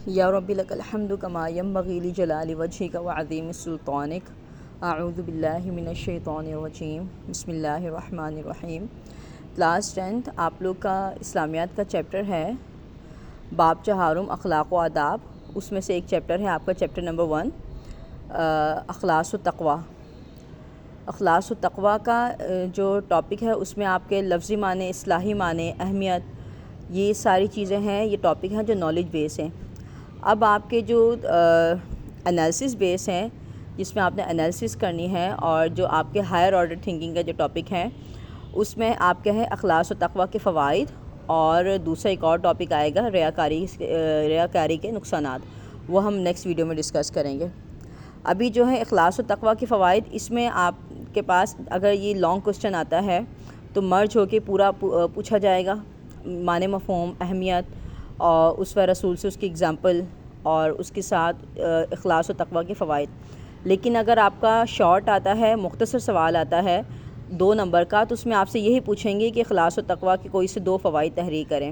یا رب لک الحمد کما ینبغی لجلال وجہک وعظیم سلطانک اعوذ باللہ من الشیطان الرجیم بسم اللہ الرحمن الرحیم۔ کلاس 10 آپ لوگ کا اسلامیات کا چیپٹر ہے باب چہارم اخلاق و آداب، اس میں سے ایک چیپٹر ہے آپ کا چیپٹر نمبر 1 اخلاص و تقوی۔ اخلاص و تقوی کا جو ٹاپک ہے اس میں آپ کے لفظی معنی، اصطلاحی معنی، اہمیت، یہ ساری چیزیں ہیں، یہ ٹاپک ہیں جو نالج بیس ہیں۔ اب آپ کے جو انالیسس بیس ہیں جس میں آپ نے انالیسس کرنی ہے، اور جو آپ کے ہائر آرڈر تھنکنگ کا جو ٹاپک ہے اس میں آپ کے ہے اخلاص و تقوی کے فوائد، اور دوسرا ایک اور ٹاپک آئے گا ریاکاری کے نقصانات، وہ ہم نیکسٹ ویڈیو میں ڈسکس کریں گے۔ ابھی جو ہے اخلاص و تقوی کے فوائد، اس میں آپ کے پاس اگر یہ لانگ کوسچن آتا ہے تو مرج ہو کے پورا پوچھا جائے گا، معنی مفہوم، اہمیت، اور اسوہ رسول سے اس کی اگزامپل، اور اس کے ساتھ اخلاص و تقوی کے فوائد۔ لیکن اگر آپ کا شارٹ آتا ہے، مختصر سوال آتا ہے 2 نمبر کا، تو اس میں آپ سے یہی پوچھیں گے کہ اخلاص و تقوی کے کوئی سے 2 فوائد تحریر کریں۔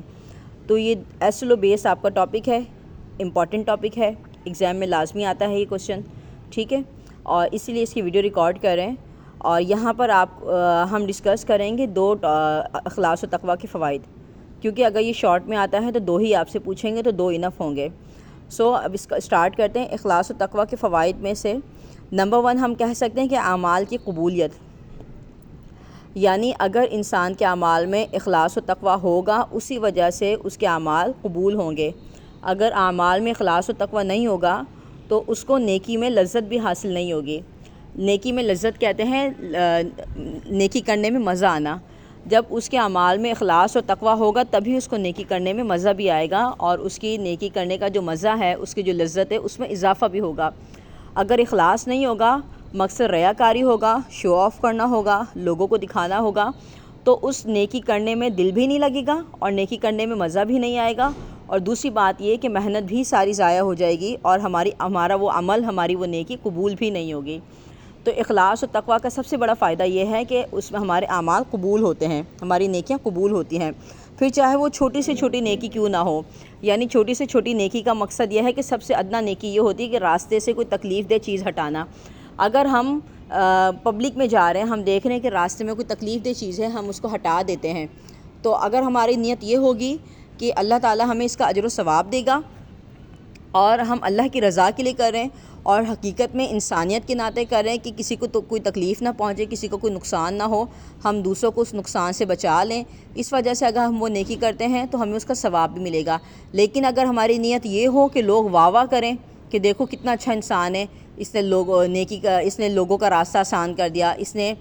تو یہ ایسل و بیس آپ کا ٹاپک ہے، امپورٹنٹ ٹاپک ہے، ایگزام میں لازمی آتا ہے یہ کوسچن، ٹھیک ہے، اور اسی لیے اس کی ویڈیو ریکارڈ کریں، اور یہاں پر ہم ڈسکس کریں گے 2 اخلاص و تقوی کے فوائد، کیونکہ اگر یہ شارٹ میں آتا ہے تو 2 ہی آپ سے پوچھیں گے تو 2 انف ہوں گے۔ اب اس کا اسٹارٹ کرتے ہیں۔ اخلاص و تقوی کے فوائد میں سے نمبر 1 ہم کہہ سکتے ہیں کہ اعمال کی قبولیت، یعنی اگر انسان کے اعمال میں اخلاص و تقوی ہوگا اسی وجہ سے اس کے اعمال قبول ہوں گے۔ اگر اعمال میں اخلاص و تقوی نہیں ہوگا تو اس کو نیکی میں لذت بھی حاصل نہیں ہوگی۔ نیکی میں لذت کہتے ہیں نیکی کرنے میں مزہ آنا۔ جب اس کے اعمال میں اخلاص و تقوی ہوگا تبھی اس کو نیکی کرنے میں مزہ بھی آئے گا، اور اس کی نیکی کرنے کا جو مزہ ہے، اس کی جو لذت ہے، اس میں اضافہ بھی ہوگا۔ اگر اخلاص نہیں ہوگا، مقصد ریاکاری ہوگا، شو آف کرنا ہوگا، لوگوں کو دکھانا ہوگا، تو اس نیکی کرنے میں دل بھی نہیں لگے گا اور نیکی کرنے میں مزہ بھی نہیں آئے گا، اور دوسری بات یہ کہ محنت بھی ساری ضائع ہو جائے گی، اور ہمارا وہ عمل، ہماری وہ نیکی قبول بھی نہیں ہوگی۔ تو اخلاص و تقوی کا سب سے بڑا فائدہ یہ ہے کہ اس میں ہمارے اعمال قبول ہوتے ہیں، ہماری نیکیاں قبول ہوتی ہیں، پھر چاہے وہ چھوٹی سے چھوٹی نیکی کیوں نہ ہو۔ یعنی چھوٹی سے چھوٹی نیکی کا مقصد یہ ہے کہ سب سے ادنا نیکی یہ ہوتی ہے کہ راستے سے کوئی تکلیف دہ چیز ہٹانا۔ اگر ہم پبلک میں جا رہے ہیں، ہم دیکھ رہے ہیں کہ راستے میں کوئی تکلیف دہ چیز ہے، ہم اس کو ہٹا دیتے ہیں، تو اگر ہماری نیت یہ ہوگی کہ اللہ تعالیٰ ہمیں اس کا اجر و ثواب دے گا اور ہم اللہ کی رضا کے لیے کر رہے ہیں، اور حقیقت میں انسانیت کے ناطے کر رہے ہیں کہ کسی کو تو کوئی تکلیف نہ پہنچے، کسی کو کوئی نقصان نہ ہو، ہم دوسروں کو اس نقصان سے بچا لیں، اس وجہ سے اگر ہم وہ نیکی کرتے ہیں تو ہمیں اس کا ثواب بھی ملے گا۔ لیکن اگر ہماری نیت یہ ہو کہ لوگ واہ واہ کریں کہ دیکھو کتنا اچھا انسان ہے، اس نے لوگوں کا راستہ آسان کر دیا، اس نے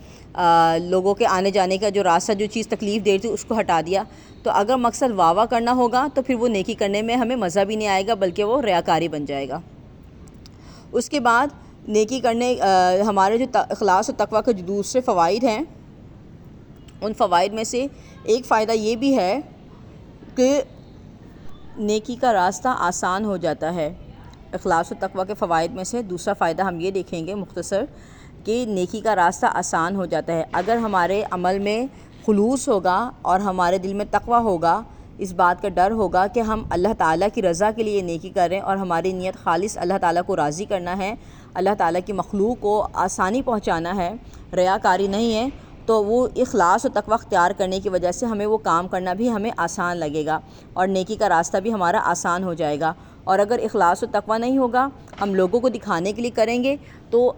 لوگوں کے آنے جانے کا جو راستہ، جو چیز تکلیف دے رہی تھی اس کو ہٹا دیا، تو اگر مقصد واہ واہ کرنا ہوگا تو پھر وہ نیکی کرنے میں ہمیں مزہ بھی نہیں آئے گا، بلکہ وہ ریاکاری بن جائے گا۔ اس کے بعد نیکی کرنے ہمارے جو اخلاص و تقوی کے جو دوسرے فوائد ہیں، ان فوائد میں سے ایک فائدہ یہ بھی ہے کہ نیکی کا راستہ آسان ہو جاتا ہے۔ اخلاص و تقوی کے فوائد میں سے دوسرا فائدہ ہم یہ دیکھیں گے مختصر، کہ نیکی کا راستہ آسان ہو جاتا ہے۔ اگر ہمارے عمل میں خلوص ہوگا اور ہمارے دل میں تقوی ہوگا، اس بات کا ڈر ہوگا کہ ہم اللہ تعالیٰ کی رضا کے لیے نیکی کریں، اور ہماری نیت خالص اللہ تعالیٰ کو راضی کرنا ہے، اللہ تعالیٰ کی مخلوق کو آسانی پہنچانا ہے، ریاکاری نہیں ہے، تو وہ اخلاص و تقوی اختیار کرنے کی وجہ سے ہمیں وہ کام کرنا بھی ہمیں آسان لگے گا، اور نیکی کا راستہ بھی ہمارا آسان ہو جائے گا۔ اور اگر اخلاص و تقوی نہیں ہوگا، ہم لوگوں کو دکھانے کے لیے کریں گے، تو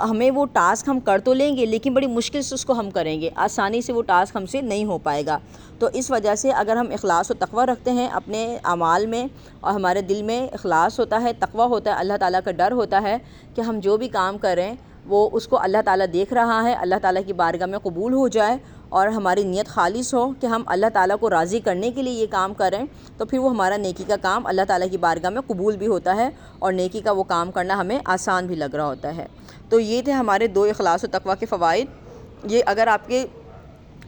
ہمیں وہ ٹاسک ہم کر تو لیں گے لیکن بڑی مشکل سے اس کو ہم کریں گے، آسانی سے وہ ٹاسک ہم سے نہیں ہو پائے گا۔ تو اس وجہ سے اگر ہم اخلاص و تقوی رکھتے ہیں اپنے اعمال میں، اور ہمارے دل میں اخلاص ہوتا ہے، تقوی ہوتا ہے، اللہ تعالیٰ کا ڈر ہوتا ہے کہ ہم جو بھی کام کریں وہ اس کو اللہ تعالیٰ دیکھ رہا ہے، اللہ تعالیٰ کی بارگاہ میں قبول ہو جائے، اور ہماری نیت خالص ہو کہ ہم اللہ تعالیٰ کو راضی کرنے کے لیے یہ کام کریں، تو پھر وہ ہمارا نیکی کا کام اللہ تعالیٰ کی بارگاہ میں قبول بھی ہوتا ہے، اور نیکی کا وہ کام کرنا ہمیں آسان بھی لگ رہا ہوتا ہے۔ تو یہ تھے ہمارے 2 اخلاص و تقوی کے فوائد۔ یہ اگر آپ کے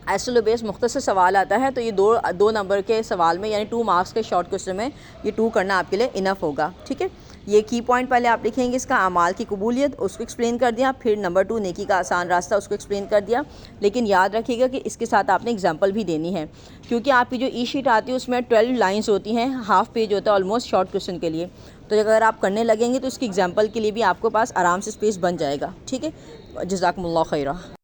ایسل و بیس مختصر سوال آتا ہے تو یہ 2 نمبر کے سوال میں، یعنی 2 مارکس کے شارٹ کوسچن میں یہ 2 کرنا آپ کے لیے انف ہوگا، ٹھیک ہے۔ یہ کی پوائنٹ پہلے آپ لکھیں گے اس کا اعمال کی قبولیت، اس کو ایکسپلین کر دیا، پھر نمبر 2 نیکی کا آسان راستہ، اس کو ایکسپلین کر دیا. لیکن یاد رکھیے گا کہ اس کے ساتھ آپ نے ایگزامپل بھی دینی ہے، کیونکہ آپ کی جو ای شیٹ آتی ہے اس میں 12 لائنز ہوتی ہیں، ہاف پیج ہوتا ہے آلموسٹ شارٹ کویشچن کے لیے. تو اگر آپ کرنے لگیں گے تو اس کی ایگزامپل کے لیے بھی آپ کو پاس آرام سے اسپیس بن جائے گا. ٹھیک ہے، جزاکم اللہ خیرہ.